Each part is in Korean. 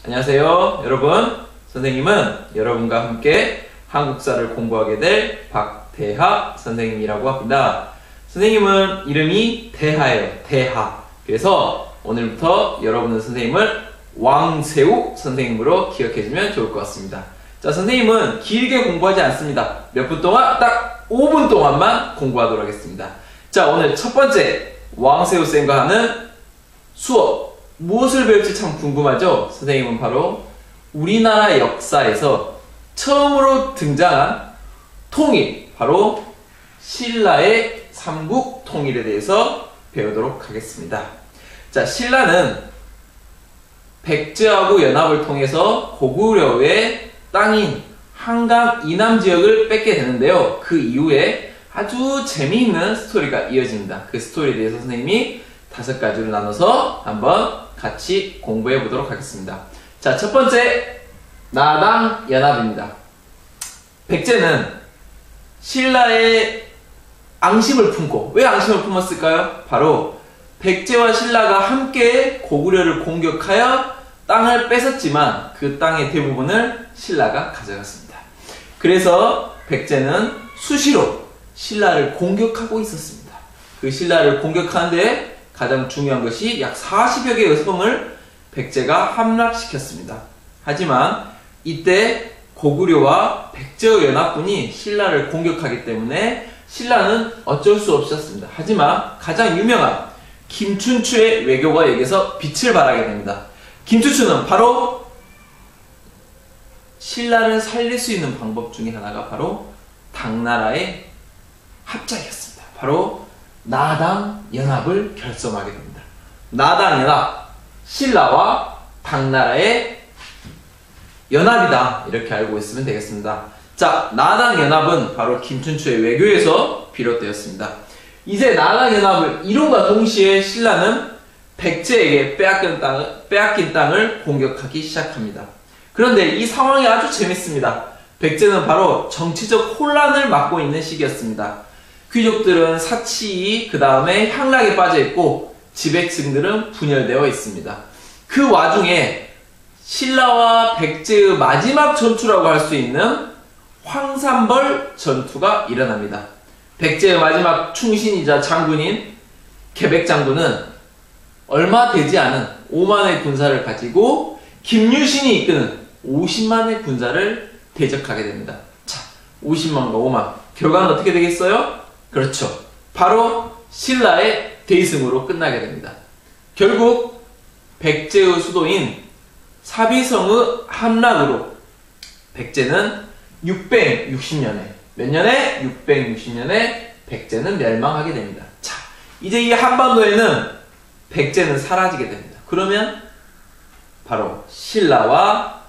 안녕하세요 여러분. 선생님은 여러분과 함께 한국사를 공부하게 될 박대하 선생님이라고 합니다. 선생님은 이름이 대하예요. 대하. 그래서 오늘부터 여러분은 선생님을 왕세우 선생님으로 기억해주면 좋을 것 같습니다. 자, 선생님은 길게 공부하지 않습니다. 몇 분 동안? 딱 5분 동안만 공부하도록 하겠습니다. 자, 오늘 첫 번째 왕세우 쌤과 하는 수업 무엇을 배울지 참 궁금하죠? 선생님은 바로 우리나라 역사에서 처음으로 등장한 통일, 바로 신라의 삼국 통일에 대해서 배우도록 하겠습니다. 자, 신라는 백제하고 연합을 통해서 고구려의 땅인 한강 이남 지역을 뺏게 되는데요. 그 이후에 아주 재미있는 스토리가 이어집니다. 그 스토리에 대해서 선생님이 5가지로 나눠서 한번 같이 공부해 보도록 하겠습니다. 자, 첫 번째 나당 연합입니다. 백제는 신라의 앙심을 품고, 왜 앙심을 품었을까요? 바로 백제와 신라가 함께 고구려를 공격하여 땅을 뺏었지만 그 땅의 대부분을 신라가 가져갔습니다. 그래서 백제는 수시로 신라를 공격하고 있었습니다. 그 신라를 공격하는데 가장 중요한 것이 약 40여 개의 성을 백제가 함락시켰습니다. 하지만 이때 고구려와 백제의 연합군이 신라를 공격하기 때문에 신라는 어쩔 수 없었습니다. 하지만 가장 유명한 김춘추의 외교가 여기서 빛을 발하게 됩니다. 김춘추는 바로 신라를 살릴 수 있는 방법 중에 하나가 바로 당나라의 합작이었습니다. 바로 나당 연합을 결성하게 됩니다. 나당 연합, 신라와 당나라의 연합이다, 이렇게 알고 있으면 되겠습니다. 자, 나당 연합은 바로 김춘추의 외교에서 비롯되었습니다. 이제 나당 연합을 이룬과 동시에 신라는 백제에게 빼앗긴 땅을 공격하기 시작합니다. 그런데 이 상황이 아주 재밌습니다. 백제는 바로 정치적 혼란을 맞고 있는 시기였습니다. 귀족들은 사치이, 그 다음에 향락에 빠져 있고 지배층들은 분열되어 있습니다. 그 와중에 신라와 백제의 마지막 전투라고 할 수 있는 황산벌 전투가 일어납니다. 백제의 마지막 충신이자 장군인 계백장군은 얼마 되지 않은 5만의 군사를 가지고 김유신이 이끄는 50만의 군사를 대적하게 됩니다. 자, 50만과 5만. 결과는 어떻게 되겠어요? 그렇죠. 바로 신라의 대승으로 끝나게 됩니다. 결국 백제의 수도인 사비성의 함락으로 백제는 660년에, 몇 년에? 660년에 백제는 멸망하게 됩니다. 자, 이제 이 한반도에는 백제는 사라지게 됩니다. 그러면 바로 신라와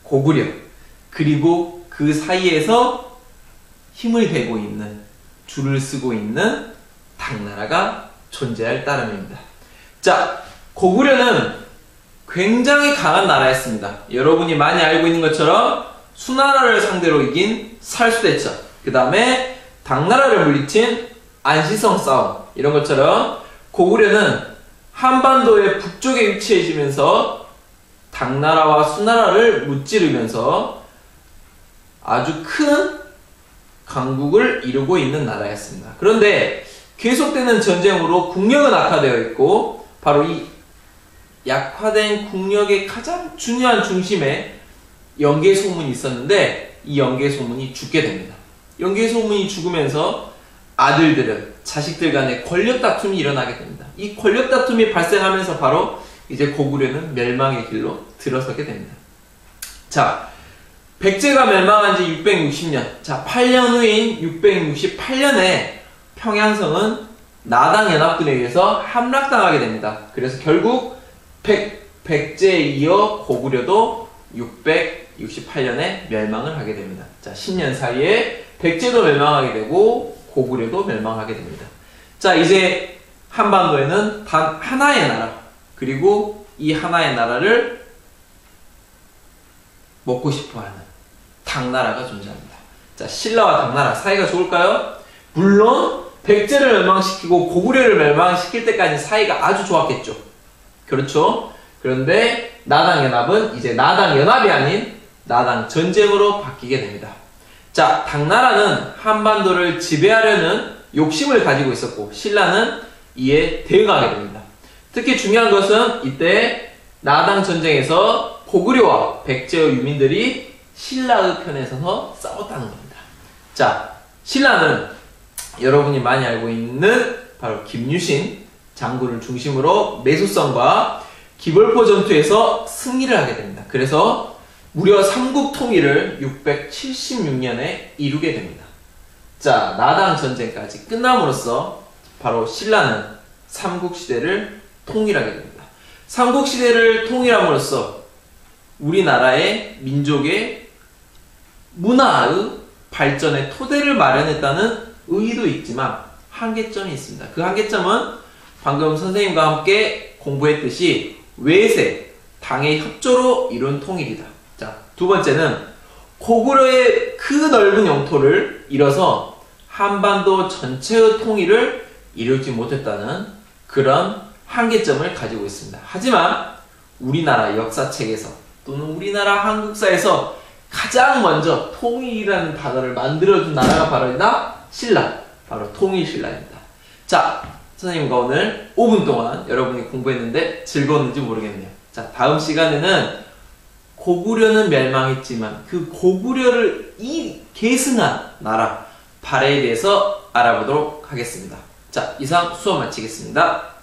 고구려, 그리고 그 사이에서 힘을 대고 있는, 줄을 쓰고 있는 당나라가 존재할 따름입니다. 자, 고구려는 굉장히 강한 나라였습니다. 여러분이 많이 알고 있는 것처럼 수나라를 상대로 이긴 살수대전, 그 다음에 당나라를 물리친 안시성 싸움, 이런 것처럼 고구려는 한반도의 북쪽에 위치해지면서 당나라와 수나라를 무찌르면서 아주 큰 강국을 이루고 있는 나라였습니다. 그런데 계속되는 전쟁으로 국력은 악화되어 있고, 바로 이 약화된 국력의 가장 중요한 중심에 영계소문이 있었는데 이 영계소문이 죽게 됩니다. 영계소문이 죽으면서 아들들은 자식들 간의 권력 다툼이 일어나게 됩니다. 이 권력 다툼이 발생하면서 바로 이제 고구려는 멸망의 길로 들어서게 됩니다. 자, 백제가 멸망한 지 660년, 자, 8년 후인 668년에 평양성은 나당 연합군에 의해서 함락당하게 됩니다. 그래서 결국 백제에 이어 고구려도 668년에 멸망을 하게 됩니다. 자, 10년 사이에 백제도 멸망하게 되고 고구려도 멸망하게 됩니다. 자, 이제 한반도에는 단 하나의 나라, 그리고 이 하나의 나라를 먹고 싶어하는 당나라가 존재합니다. 자, 신라와 당나라 사이가 좋을까요? 물론 백제를 멸망시키고 고구려를 멸망시킬 때까지 사이가 아주 좋았겠죠. 그렇죠? 그런데 나당 연합은 이제 나당 연합이 아닌 나당 전쟁으로 바뀌게 됩니다. 자, 당나라는 한반도를 지배하려는 욕심을 가지고 있었고 신라는 이에 대응하게 됩니다. 특히 중요한 것은 이때 나당 전쟁에서 고구려와 백제의 유민들이 신라의 편에 서서 싸웠다는 겁니다. 자, 신라는 여러분이 많이 알고 있는 바로 김유신 장군을 중심으로 매수성과 기벌포 전투에서 승리를 하게 됩니다. 그래서 무려 삼국 통일을 676년에 이루게 됩니다. 자, 나당 전쟁까지 끝남으로써 바로 신라는 삼국시대를 통일하게 됩니다. 삼국시대를 통일함으로써 우리나라의 민족의 문화의 발전의 토대를 마련했다는 의의도 있지만 한계점이 있습니다. 그 한계점은 방금 선생님과 함께 공부했듯이 외세, 당의 협조로 이룬 통일이다. 자, 두 번째는 고구려의 그 넓은 영토를 잃어서 한반도 전체의 통일을 이루지 못했다는 그런 한계점을 가지고 있습니다. 하지만 우리나라 역사책에서 또는 우리나라 한국사에서 가장 먼저 통일이라는 단어를 만들어준 나라가 바로 신라, 바로 통일신라입니다. 자, 선생님과 오늘 5분 동안 여러분이 공부했는데 즐거웠는지 모르겠네요. 자, 다음 시간에는 고구려는 멸망했지만 그 고구려를 계승한 나라 발해에 대해서 알아보도록 하겠습니다. 자, 이상 수업 마치겠습니다.